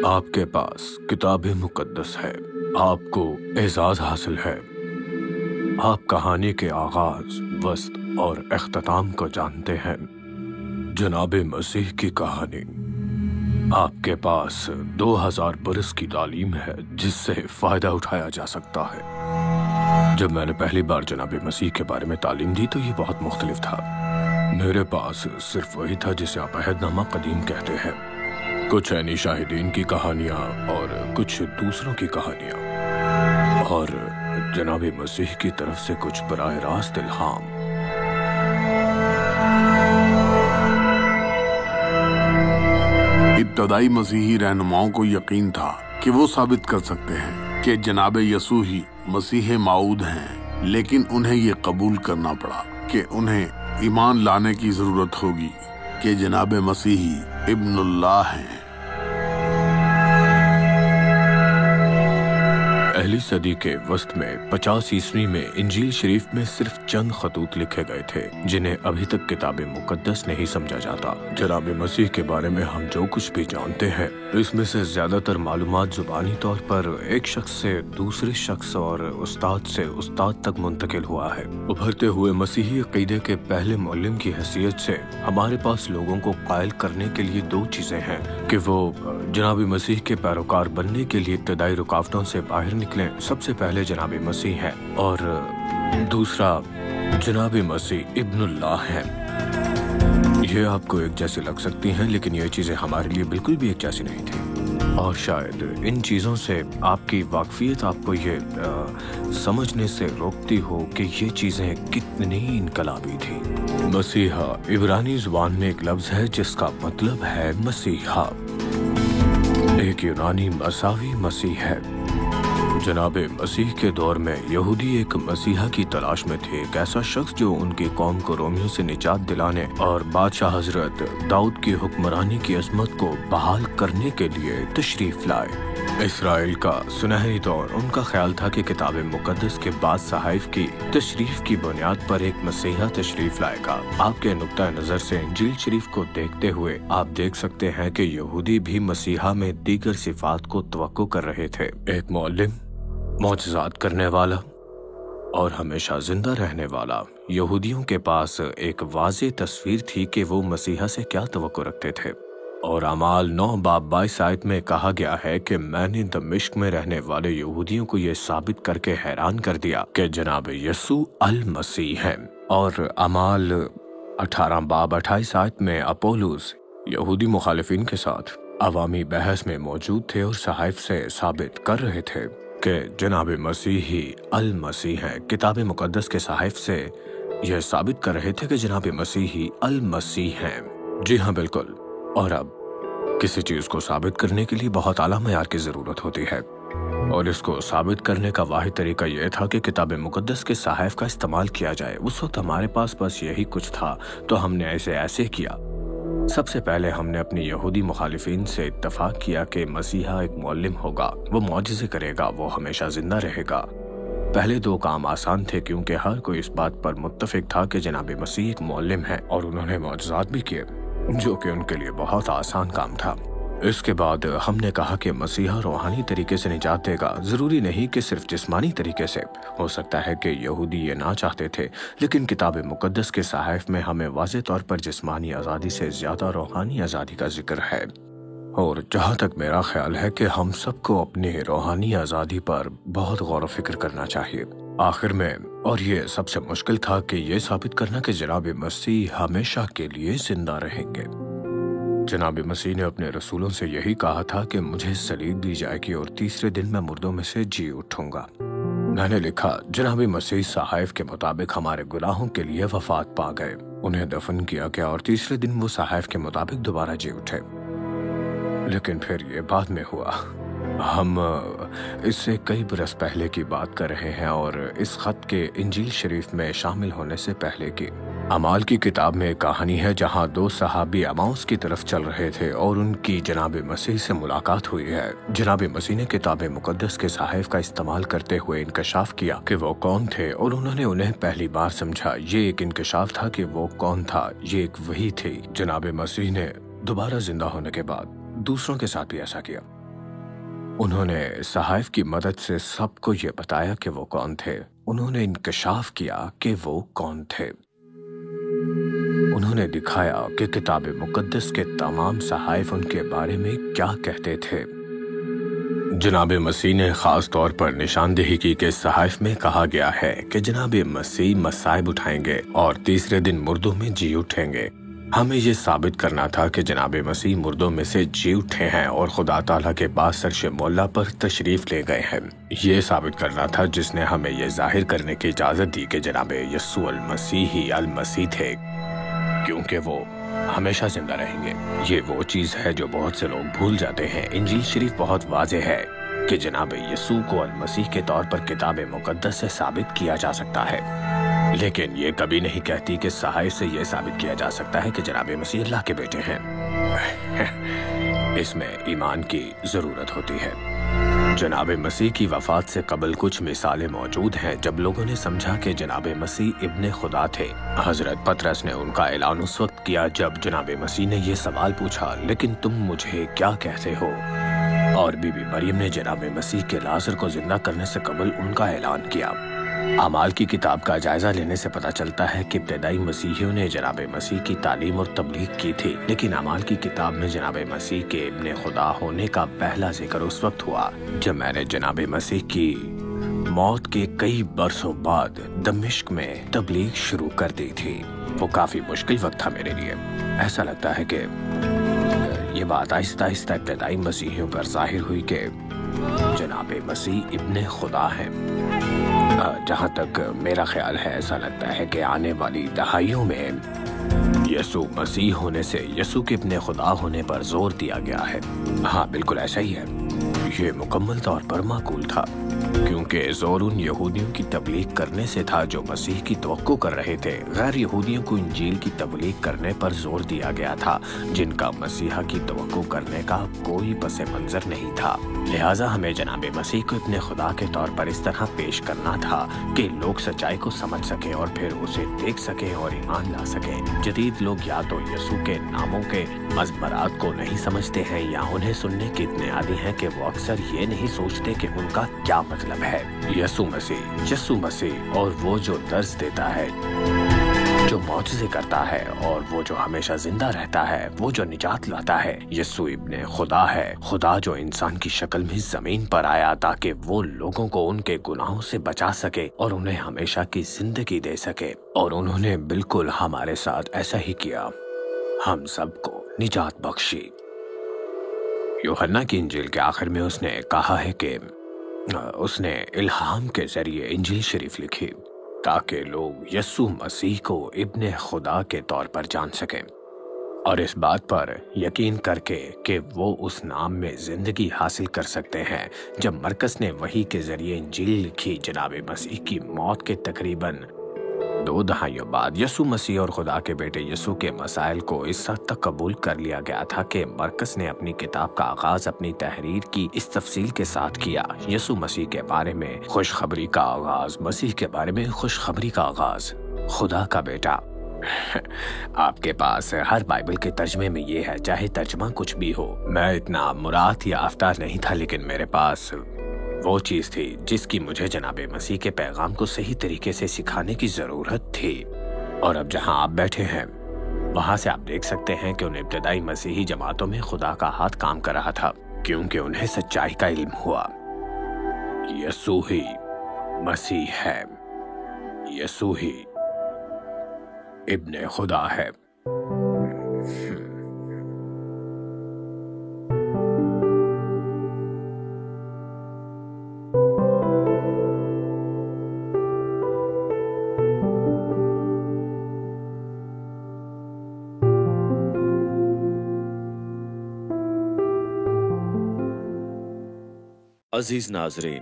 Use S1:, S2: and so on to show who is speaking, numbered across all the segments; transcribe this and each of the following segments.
S1: आपके पास किताब मुकद्दस है, आपको एजाज हासिल है। आप कहानी के आगाज, वस्त और अख्ताम को जानते हैं। जनाब मसीह की कहानी। आपके पास 2000 बरस की तालीम है जिससे फ़ायदा उठाया जा सकता है। जब मैंने पहली बार जनाब मसीह के बारे में तालीम दी तो ये बहुत मुख्तलिफ था। मेरे पास सिर्फ वही था जिसे आप अहदनामा कदीम कहते हैं, कुछ ऐनी शाहिदीन की कहानियाँ और कुछ दूसरों की कहानियाँ, और जनाब मसीह की तरफ से कुछ बराह रास्त इल्हाम।
S2: इब्तदाई मसीही रहनुमाओं को यकीन था कि वो साबित कर सकते हैं कि जनाब यसू ही मसीह माऊद हैं, लेकिन उन्हें ये कबूल करना पड़ा कि उन्हें ईमान लाने की जरूरत होगी कि जनाब मसीही इब्नुल्लाह हैं।
S1: पहली सदी के वस्त में 50 ईस्वी में इंजील शरीफ में सिर्फ चंद खतूत लिखे गए थे जिन्हें अभी तक किताब मुकद्दस नहीं समझा जाता। जनाब मसीह के बारे में हम जो कुछ भी जानते हैं इसमें से ज्यादातर मालूमात जुबानी तौर पर एक शख्स से दूसरे शख्स और उस्ताद से उस्ताद तक मुंतकिल हुआ है। उभरते हुए मसीही अकीदे के पहले मुअल्लिम की हैसियत से हमारे पास लोगों को कायल करने के लिए दो चीजें हैं कि वो जनाब मसीह के पैरोकार बनने के लिए इब्तदाई रुकावटों से बाहर निकलें। सबसे पहले जनाब मसीह है और दूसरा जनाब मसीह इब्नुल्लाह है। ये आपको एक जैसे लग सकती हैं, लेकिन ये चीजें हमारे लिए बिल्कुल भी एक जैसी नहीं थी, और शायद इन चीजों से आपकी वाकफियत आपको ये समझने से रोकती हो कि ये चीजें कितनी इनकलाबी थी। मसीहा इब्रानी जुबान में एक लफ्ज है जिसका मतलब है मसीहा। एक यूनानी मसावी मसीह है। जनाब मसीह के दौर में यहूदी एक मसीहा की तलाश में थे, एक ऐसा शख्स जो उनकी कौम को रोमियों से निजात दिलाने और बादशाह हजरत दाऊद की हुक्मरानी की अजमत को बहाल करने के लिए तशरीफ लाए। इसराइल का सुनहरी दौर उनका ख्याल था कि किताब मुकद्दस के बाद सहाइफ की तशरीफ की बुनियाद पर एक मसीहा तशरीफ लाएगा। आपके नुक्ता नजर से इंजील शरीफ को देखते हुए आप देख सकते हैं कि यहूदी भी मसीहा में दीगर सिफात को तवक्को कर रहे थे। एक मुअल्लिम, मौजज़ात करने वाला और हमेशा जिंदा रहने वाला। यहूदियों के पास एक वाज़ेह तस्वीर थी कि वो मसीहा से क्या तवक्को रखते थे, और अमाल 9 बाब 22 आयत में कहा गया है कि मैंने दमिश्क में रहने वाले यहूदियों को ये साबित करके हैरान कर दिया कि जनाब यसू अल मसीह हैं। और अमाल 18 बाब 28 आयत में अपोलोस यहूदी मुखालिफिन के साथ अवामी बहस में मौजूद थे और सहाइफ से साबित कर रहे थे कि जनाब मसीह ही अल मसीह है। किताब मुकद्दस के सहाइफ से यह साबित कर रहे थे कि जनाब मसीह ही अल मसीह हैं। जी हाँ, बिल्कुल। और अब किसी चीज को साबित करने के लिए बहुत आला मयार की जरूरत होती है, और इसको साबित करने का वाहिद तरीका यह था कि किताब मुकद्दस के सहाइफ का इस्तेमाल किया जाए। उस वक्त हमारे पास बस यही कुछ था, तो हमने ऐसे किया। सबसे पहले हमने अपनी यहूदी मुखालिफिन से इत्तफाक किया कि मसीहा एक मुअल्लिम होगा, वो मौजिज़े करेगा, वो हमेशा जिंदा रहेगा। पहले दो काम आसान थे क्योंकि हर कोई इस बात पर मुत्तफिक था कि जनाब मसीह एक मुअल्लिम है, और उन्होंने मौजज़ात भी किए जो कि उनके लिए बहुत आसान काम था। इसके बाद हमने कहा कि मसीहा रूहानी तरीके से निजात देगा, जरूरी नहीं कि सिर्फ जिस्मानी तरीके से। हो सकता है कि यहूदी ये ना चाहते थे, लेकिन किताब मुकद्दस के सहाइफ में हमें वाज़ेह तौर पर जिस्मानी आज़ादी से ज्यादा रूहानी आज़ादी का जिक्र है। और जहाँ तक मेरा ख्याल है कि हम सबको अपनी रूहानी आज़ादी पर बहुत गौर व फिक्र करना चाहिए। आखिर में, और ये सबसे मुश्किल था, कि ये साबित करना कि जनाब मसीह हमेशा के लिए जिंदा रहेंगे। जनाब मसीह ने अपने रसूलों से यही कहा था कि मुझे सलीब दी जाएगी और तीसरे दिन मैं मुर्दों में से जी उठूंगा। मैंने लिखा, जनाब मसीह सहाइफ के मुताबिक हमारे गुनाहों के लिए वफात पा गए, उन्हें दफन किया गया और तीसरे दिन वो सहाइफ के मुताबिक दोबारा जी उठे। लेकिन फिर ये बाद में हुआ। हम इससे कई बरस पहले की बात कर रहे हैं, और इस खत के इंजील शरीफ में शामिल होने से पहले की। अमाल की किताब में एक कहानी है जहां दो सहाबी अमाउस की तरफ चल रहे थे और उनकी जनाब मसीह से मुलाकात हुई है। जनाब मसीह ने किताब मुकद्दस के सहाइफ का इस्तेमाल करते हुए इंकशाफ किया कि वो कौन थे, और उन्होंने उन्हें पहली बार समझा। ये एक इंकशाफ था कि वो कौन था, ये एक वही थी। जनाब मसीह ने दोबारा जिंदा होने के बाद दूसरों के साथ भी ऐसा किया। उन्होंने सहाइफ की मदद से सबको ये बताया कि वो कौन थे। उन्होंने इंकशाफ किया कि वो कौन थे। उन्होंने दिखाया कि किताब मुकद्दस के तमाम सहाइफ उनके बारे में क्या कहते थे। जनाब मसीह ने खास तौर पर निशानदेही की कि सहाइफ में कहा गया है कि जनाब मसीह मसाइब उठाएंगे और तीसरे दिन मुर्दों में जी उठेंगे। हमें ये साबित करना था कि जनाब मसीह मुर्दों में से जी उठे हैं और खुदा ताला के बास अर्श मौला पर तशरीफ ले गए हैं। ये साबित करना था जिसने हमें ये जाहिर करने की इजाजत दी कि जनाब यस्सु अल मसीह ही अल मसीह थे, क्योंकि वो हमेशा जिंदा रहेंगे। ये वो चीज है जो बहुत से लोग भूल जाते हैं। इंजील शरीफ बहुत वाज़ेह है कि जनाब यस्सु को अल मसीह के तौर पर किताब मुकद्दस से साबित किया जा सकता है, लेकिन ये कभी नहीं कहती कि सहाइफ से ये साबित किया जा सकता है कि जनाब मसीह अल्लाह के बेटे हैं। इसमें ईमान की जरूरत होती है। जनाब मसीह की वफात से कबल कुछ मिसालें मौजूद हैं जब लोगों ने समझा कि जनाब मसीह इब्ने खुदा थे। हजरत पतरस ने उनका ऐलान उस वक्त किया जब जनाब मसीह ने ये सवाल पूछा, लेकिन तुम मुझे क्या कहते हो? और बीबी मरियम ने जनाब मसीह के लाजर को जिंदा करने से कबल उनका ऐलान किया। अमाल की किताब का जायजा लेने से पता चलता है कि इब्तदाई मसीहियों ने जनाब मसीह की तालीम और तबलीग की थी, लेकिन अमाल की किताब में जनाब मसीह के इब्ने खुदा होने का पहला जिक्र उस वक्त हुआ जब मैंने जनाब मसीह की मौत के कई बरसों बाद दमिश्क में तबलीग शुरू कर दी थी। वो काफी मुश्किल वक्त था मेरे लिए। ऐसा लगता है कि ये बात आहिस्ता आहिस्ता इब्तदाई मसीहियों पर जाहिर हुई कि जनाब मसीह इब्ने खुदा हैं। जहाँ तक मेरा ख्याल है, ऐसा लगता है कि आने वाली दहाइयों में यस्सु मसीह होने से यस्सु के इब्ने खुदा होने पर जोर दिया गया है। हाँ, बिल्कुल ऐसा ही है। ये मुकम्मल तौर पर माकूल था, क्योंकि जोर उन यहूदियों की तबलीग करने से था जो मसीह की तवक्को कर रहे थे। गैर यहूदियों को इंजील की तबलीग करने पर जोर दिया गया था, जिनका मसीहा की तवक्को करने का कोई पस मंजर नहीं था। लिहाजा हमें जनाब मसीह को अपने खुदा के तौर पर इस तरह पेश करना था कि लोग सच्चाई को समझ सके और फिर उसे देख सके और ईमान ला सके। जदीद लोग या तो यस्सु के नामों के मज़मरात को नहीं समझते हैं या उन्हें सुनने के इतने आदी हैं कि वो अक्सर ये नहीं सोचते कि उनका क्या मतलब है। यस्सु मसीह और वो जो दर्ज देता है, जो मौजज़े करता है और वो जो हमेशा जिंदा रहता है, वो जो निजात लाता है। यस्सु इब्ने खुदा है, खुदा जो इंसान की शक्ल में जमीन पर आया ताकि वो लोगों को उनके गुनाहों से बचा सके और उन्हें हमेशा की जिंदगी दे सके। और उन्होंने बिल्कुल हमारे साथ ऐसा ही किया, हम सबको निजात बख्शी। यूहन्ना की इंजील के आखिर में उसने कहा है कि उसने इल्हाम के जरिए इंजील शरीफ लिखी ताकि लोग यस्सु मसीह को इब्ने खुदा के तौर पर जान सकें और इस बात पर यकीन करके कि वो उस नाम में जिंदगी हासिल कर सकते हैं। जब मरकस ने वही के जरिए इंजील लिखी, जनाब मसीह की मौत के तकरीबन 2 दहाइयों बाद यस्सु मसीह और खुदा के बेटे यस्सु के मसाइल को इस हद तक कबूल कर लिया गया था कि मरकस ने अपनी किताब का आगाज अपनी तहरीर की इस तफसील के साथ किया। यस्सु मसीह के बारे में खुशखबरी का आगाज, मसीह के बारे में खुशखबरी का आगाज, खुदा का बेटा। आपके पास हर बाइबल के तर्जमे में ये है, चाहे तर्जमा कुछ भी हो। मैं इतना मुराद या आफ्तार नहीं था, लेकिन मेरे पास वो चीज थी जिसकी मुझे जनाब मसीह के पैगाम को सही तरीके से सिखाने की जरूरत थी। और अब जहां आप बैठे हैं, वहां से आप देख सकते हैं कि उन इब्तदाई मसीही जमातों में खुदा का हाथ काम कर रहा था, क्योंकि उन्हें सच्चाई का इल्म हुआ। यस्सु ही मसीह है, यस्सु ही इब्ने खुदा है।
S3: अजीज नाजरीन,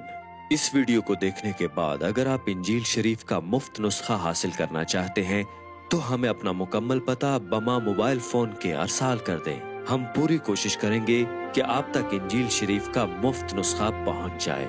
S3: इस वीडियो को देखने के बाद अगर आप इंजील शरीफ का मुफ्त नुस्खा हासिल करना चाहते हैं तो हमें अपना मुकम्मल पता बमा मोबाइल फोन के अरसाल कर दें। हम पूरी कोशिश करेंगे कि आप तक इंजील शरीफ का मुफ्त नुस्खा पहुंच जाए।